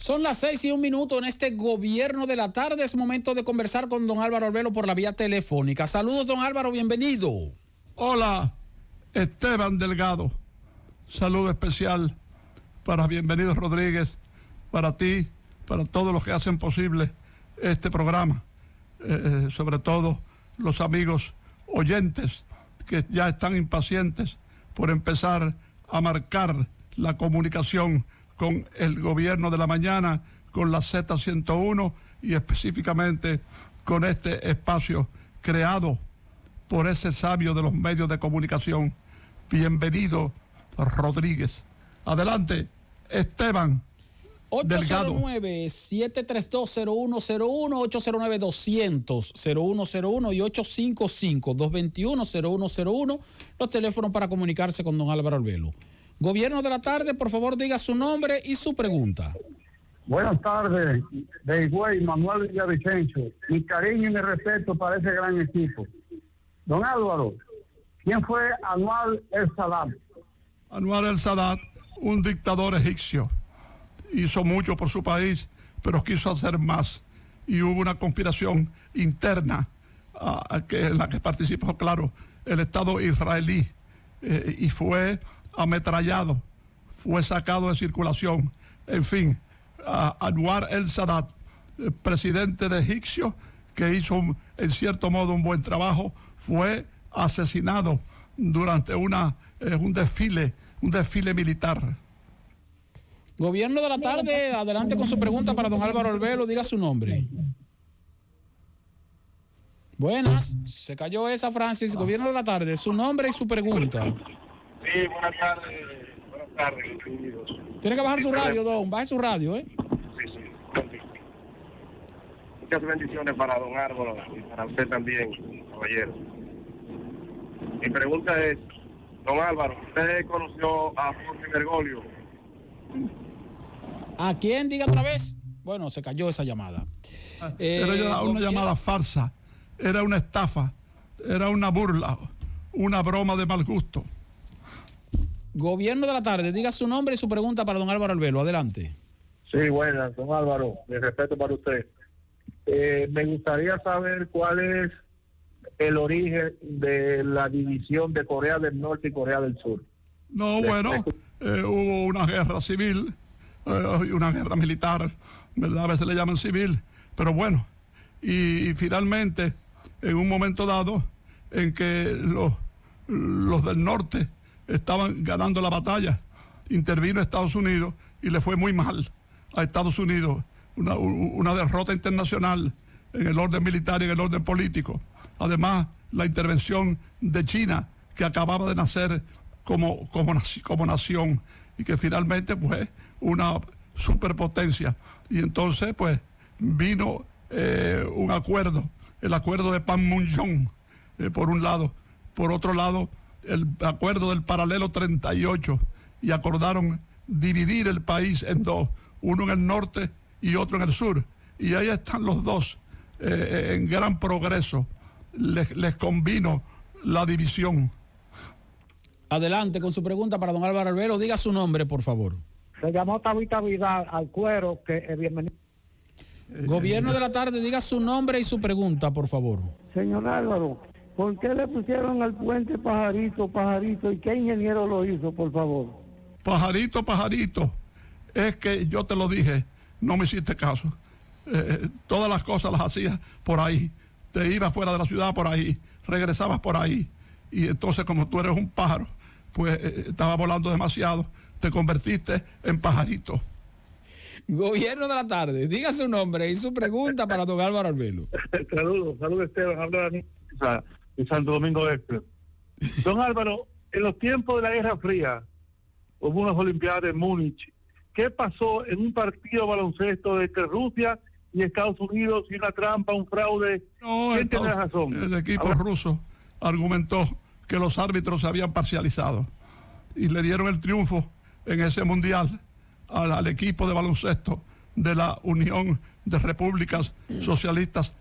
Son las 6:01 en este gobierno de la tarde. Es momento de conversar con don Álvaro Arbelo por la vía telefónica. Saludos, don Álvaro, bienvenido. Hola, Esteban Delgado. Saludo especial para Bienvenido Rodríguez, para ti, para todos los que hacen posible este programa. Sobre todo los amigos oyentes que ya están impacientes por empezar a marcar la comunicación con el gobierno de la mañana, con la Z101 y específicamente con este espacio creado por ese sabio de los medios de comunicación, Bienvenido Rodríguez. Adelante, Esteban Delgado. 809-732-0101, 809-200-0101 y 855-221-0101, los teléfonos para comunicarse con don Álvaro Arbelo. Gobierno de la tarde, por favor, diga su nombre y su pregunta. Buenas tardes, de Higüey, Manuel Villavicencio. Mi cariño y mi respeto para ese gran equipo. Don Álvaro, ¿quién fue Anwar el-Sadat? Anwar el-Sadat, un dictador egipcio. Hizo mucho por su país, pero quiso hacer más. Y hubo una conspiración interna en la que participó, claro, el Estado israelí. Y fue ametrallado, fue sacado de circulación. En fin, Anwar el-Sadat, presidente de Egipcio, que hizo en cierto modo un buen trabajo, fue asesinado durante un desfile militar. Gobierno de la tarde, adelante con su pregunta para don Álvaro Arbelo, diga su nombre. Buenas, se cayó esa, Francis. Gobierno de la tarde, su nombre y su pregunta. Sí, buenas tardes, bienvenidos. Tiene que bajar su radio, don, baje su radio, Sí. Muchas bendiciones para don Álvaro y para usted también, caballero. Mi pregunta es, don Álvaro, ¿usted conoció a Jorge Bergoglio? ¿A quién? Diga otra vez. Bueno, se cayó esa llamada. Era una llamada farsa, era una estafa, era una burla, una broma de mal gusto. Gobierno de la tarde, diga su nombre y su pregunta para don Álvaro Arbelo. Adelante. Sí, buenas, don Álvaro, mi respeto para usted. Me gustaría saber cuál es el origen de la división de Corea del Norte y Corea del Sur. No, bueno, hubo una guerra civil y una guerra militar, ¿verdad? A veces le llaman civil, pero bueno, y finalmente, en un momento dado, en que los del norte estaban ganando la batalla, intervino Estados Unidos y le fue muy mal a Estados Unidos, una derrota internacional en el orden militar y en el orden político. Además, la intervención de China, que acababa de nacer como nación y que finalmente fue una superpotencia. Y entonces, pues, vino un acuerdo, el acuerdo de Panmunjom, por un lado. Por otro lado, el acuerdo del paralelo 38, y acordaron dividir el país en dos, uno en el norte y otro en el sur. Y ahí están los dos en gran progreso. Les convino la división. Adelante con su pregunta para don Álvaro Arbelo. Diga su nombre, por favor. Se llamó Tabita Vidal al cuero, que bienvenido. Gobierno de la tarde, diga su nombre y su pregunta, por favor. Señor Álvaro, ¿por qué le pusieron al puente Pajarito, Pajarito? ¿Y qué ingeniero lo hizo, por favor? Pajarito, Pajarito, es que yo te lo dije, no me hiciste caso. Todas las cosas las hacías por ahí. Te ibas fuera de la ciudad por ahí, regresabas por ahí. Y entonces, como tú eres un pájaro, pues estabas volando demasiado, te convertiste en pajarito. Gobierno de la tarde, diga su nombre y su pregunta para don Álvaro Arbelo. Saludos Esteban, habla de Santo Domingo Este. Don Álvaro, en los tiempos de la Guerra Fría, hubo unas Olimpiadas de Múnich. ¿Qué pasó en un partido de baloncesto entre Rusia y Estados Unidos y una trampa, un fraude? No, ¿Quién tiene razón? El equipo ruso argumentó que los árbitros se habían parcializado y le dieron el triunfo en ese mundial al equipo de baloncesto de la Unión de Repúblicas Socialistas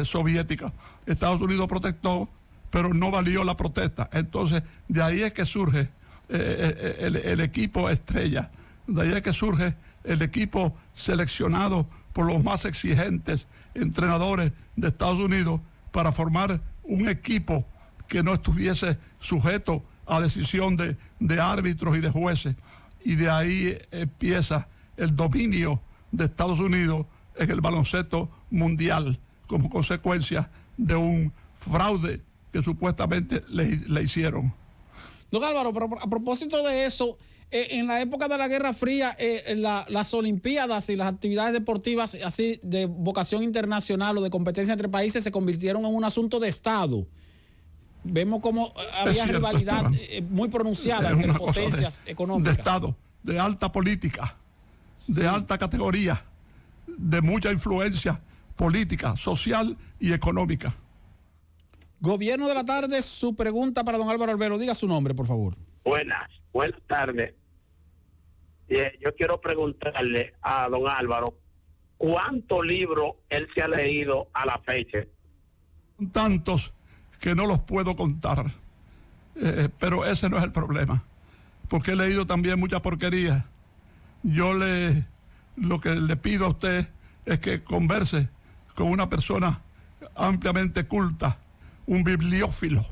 Soviéticas. Estados Unidos protestó, pero no valió la protesta. Entonces, de ahí es que surge el equipo estrella De ahí es que surge el equipo seleccionado por los más exigentes entrenadores de Estados Unidos para formar un equipo que no estuviese sujeto a decisión de árbitros y de jueces. Y de ahí empieza el dominio de Estados Unidos en el baloncesto mundial como consecuencia de un fraude que supuestamente le hicieron. Don Álvaro, pero a propósito de eso, en la época de la Guerra Fría, las Olimpiadas y las actividades deportivas así de vocación internacional o de competencia entre países se convirtieron en un asunto de Estado. Vemos cómo había rivalidad muy pronunciada entre potencias económicas. De Estado, de alta política, de alta categoría, de mucha influencia política, social y económica. Gobierno de la tarde, su pregunta para don Álvaro Albelo. Diga su nombre, por favor. Buenas tardes. Yo quiero preguntarle a don Álvaro, ¿cuántos libros él se ha leído a la fecha? Tantos que no los puedo contar, pero ese no es el problema, porque he leído también mucha porquería. Lo que le pido a usted es que converse con una persona ampliamente culta, un bibliófilo,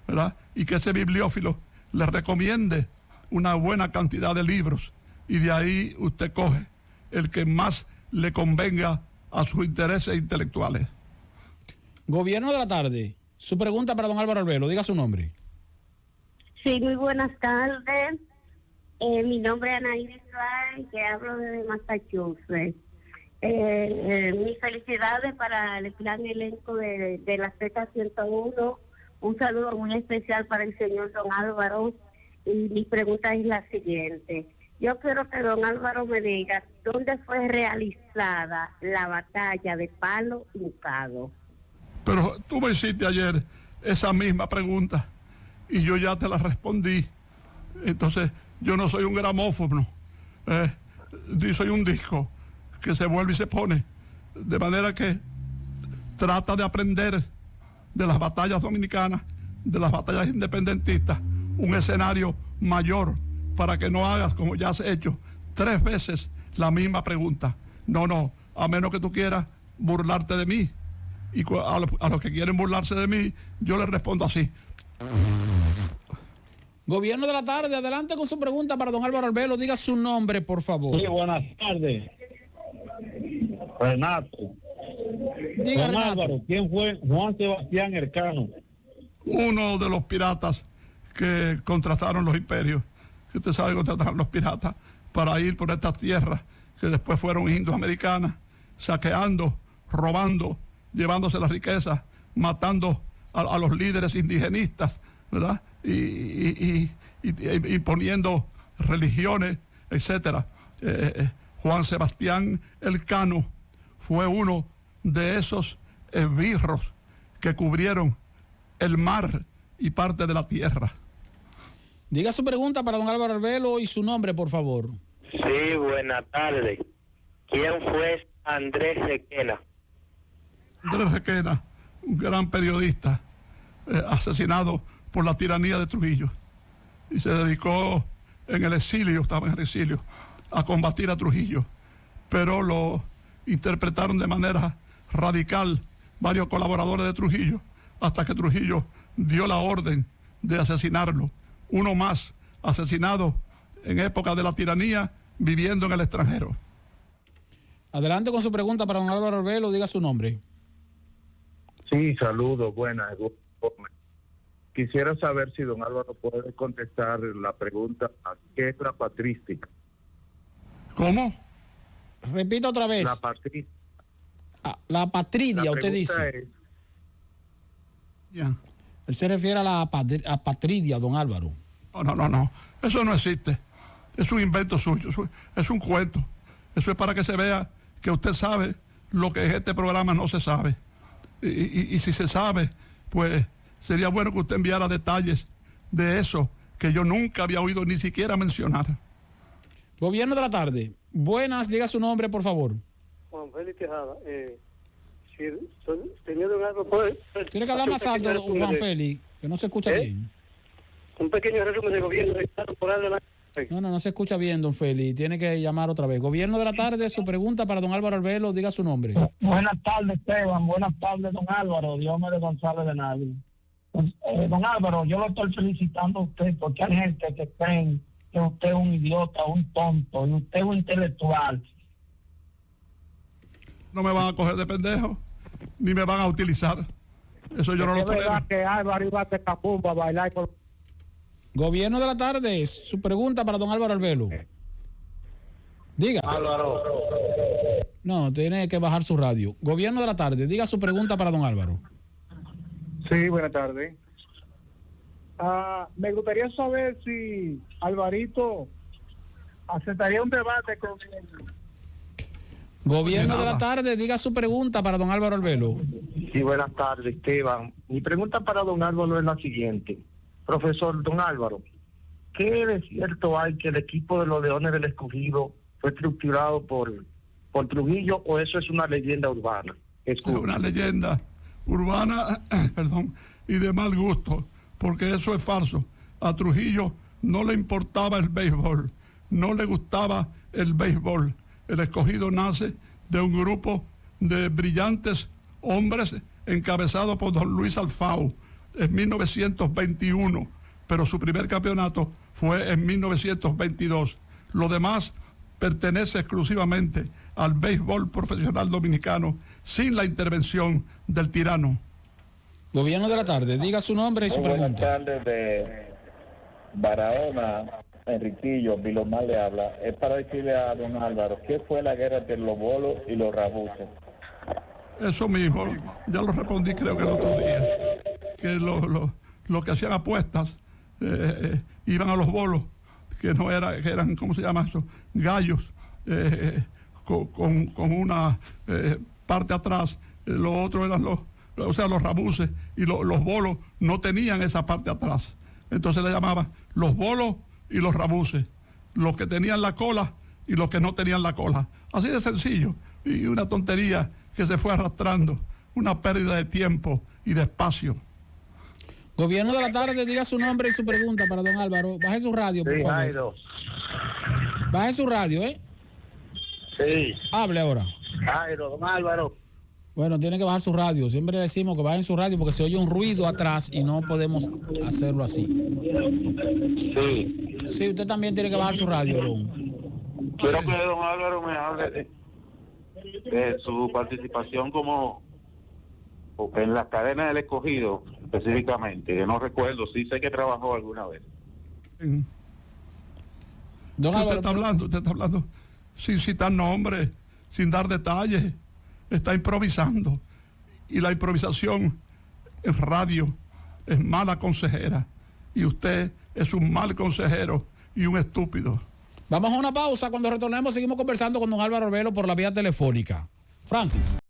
¿verdad? Y que ese bibliófilo le recomiende una buena cantidad de libros y de ahí usted coge el que más le convenga a sus intereses intelectuales. Gobierno de la tarde, su pregunta para don Álvaro Albelo. Diga su nombre. Sí, muy buenas tardes. Mi nombre es Anaíris Suárez, que hablo desde Massachusetts. Mis felicidades para el gran elenco de la Z101. Un saludo muy especial para el señor don Álvaro. Y mi pregunta es la siguiente. Yo quiero que don Álvaro me diga dónde fue realizada la batalla de Palo Hincado. Pero tú me hiciste ayer esa misma pregunta y yo ya te la respondí. Entonces, yo no soy un gramófono, ni soy un disco que se vuelve y se pone. De manera que trata de aprender de las batallas dominicanas, de las batallas independentistas, un escenario mayor para que no hagas, como ya has hecho, 3 veces la misma pregunta. No, a menos que tú quieras burlarte de mí. Y a los que quieren burlarse de mí, yo les respondo así. Gobierno de la tarde, adelante con su pregunta para don Álvaro Albelo. Diga su nombre, por favor. Sí, buenas tardes. Renato. Diga, don Renato. Álvaro, ¿quién fue Juan Sebastián Elcano? Uno de los piratas que contrataron los imperios. Usted sabe, contrataron los piratas para ir por estas tierras que después fueron indoamericanas, saqueando, robando, llevándose las riquezas, matando a los líderes indigenistas, ¿verdad? Y poniendo religiones, etcétera. Juan Sebastián Elcano fue uno de esos esbirros que cubrieron el mar y parte de la tierra. Diga su pregunta para don Álvaro Albelo y su nombre, por favor. Sí, buenas tardes. ¿Quién fue Andrés Requena? Andrés Requena, un gran periodista, asesinado por la tiranía de Trujillo. Y se dedicó en el exilio, estaba en el exilio, a combatir a Trujillo. Pero lo interpretaron de manera radical varios colaboradores de Trujillo, hasta que Trujillo dio la orden de asesinarlo. Uno más asesinado en época de la tiranía, viviendo en el extranjero. Adelante con su pregunta para don Álvaro Albelo. Diga su nombre. Sí, saludos, buenas. Quisiera saber si don Álvaro puede contestar la pregunta, ¿qué es la patrística? ¿Cómo? Repita otra vez. La patrística. La patridia, usted dice. Ya. Él se refiere a la patridia, don Álvaro. No. Eso no existe. Es un invento suyo. Es un cuento. Eso es para que se vea que usted sabe lo que en este programa no se sabe. Y si se sabe, pues sería bueno que usted enviara detalles de eso que yo nunca había oído ni siquiera mencionar. Gobierno de la tarde. Buenas, diga su nombre, por favor. Juan Félix Tejada. Señor don Álvaro, Tiene que hablar más alto, Juan Félix, que no se escucha bien. Un pequeño resumen del gobierno de Estado por darle No se escucha bien, don Félix. Tiene que llamar otra vez. Gobierno de la tarde, su pregunta para don Álvaro Arbelo. Diga su nombre. Buenas tardes, Esteban. Buenas tardes, don Álvaro. Diomedes González de Navia. Don Álvaro, yo lo estoy felicitando a usted porque hay gente que creen que usted es un idiota, un tonto, y usted es un intelectual. No me van a coger de pendejo, ni me van a utilizar. Eso yo no lo tolero. Es verdad que Álvaro iba a Tecapumba a bailar con... Gobierno de la tarde, su pregunta para don Álvaro Arbelo. Diga. Álvaro. No, tiene que bajar su radio. Gobierno de la tarde, diga su pregunta para don Álvaro. Sí, buenas tardes. Me gustaría saber si Alvarito aceptaría un debate con el... Gobierno de la tarde, diga su pregunta para don Álvaro Arbelo. Sí, buenas tardes, Esteban. Mi pregunta para don Álvaro es la siguiente. Profesor, don Álvaro, ¿qué de cierto hay que el equipo de los Leones del Escogido fue estructurado por Trujillo o eso es una leyenda urbana? Es una leyenda urbana, perdón, y de mal gusto, porque eso es falso. A Trujillo no le importaba el béisbol, no le gustaba el béisbol. El Escogido nace de un grupo de brillantes hombres encabezados por don Luis Alfao en 1921, pero su primer campeonato fue en 1922. Lo demás pertenece exclusivamente al béisbol profesional dominicano sin la intervención del tirano. Gobierno de la tarde, diga su nombre y su pregunta. Buenas tardes de Barahona, Enriquillo, Vilomar le habla. Es para decirle a don Álvaro, ¿qué fue la guerra entre los bolos y los rabuses? Eso mismo, ya lo respondí creo que el otro día, que los que hacían apuestas iban a los bolos, que no era, que eran, ¿cómo se llama eso? Gallos, con una parte atrás, los otros eran los rabuses, y los bolos no tenían esa parte atrás. Entonces le llamaban los bolos y los rabuses, los que tenían la cola y los que no tenían la cola. Así de sencillo, y una tontería que se fue arrastrando, una pérdida de tiempo y de espacio. Gobierno de la tarde, diga su nombre y su pregunta para don Álvaro. Baje su radio, por favor. Jairo. Baje su radio, ¿eh? Sí. Hable ahora. Jairo, don Álvaro. Bueno, tiene que bajar su radio. Siempre le decimos que bajen su radio porque se oye un ruido atrás y no podemos hacerlo así. Sí. Sí, usted también tiene que bajar su radio, don. Quiero que don Álvaro me hable de su participación como en la cadena del Escogido, específicamente. Yo no recuerdo, sí sé que trabajó alguna vez. Don Álvaro, usted está hablando sin citar nombres, sin dar detalles. Está improvisando. Y la improvisación en radio es mala consejera. Y usted es un mal consejero y un estúpido. Vamos a una pausa. Cuando retornemos seguimos conversando con don Álvaro Arbelo por la vía telefónica. Francis.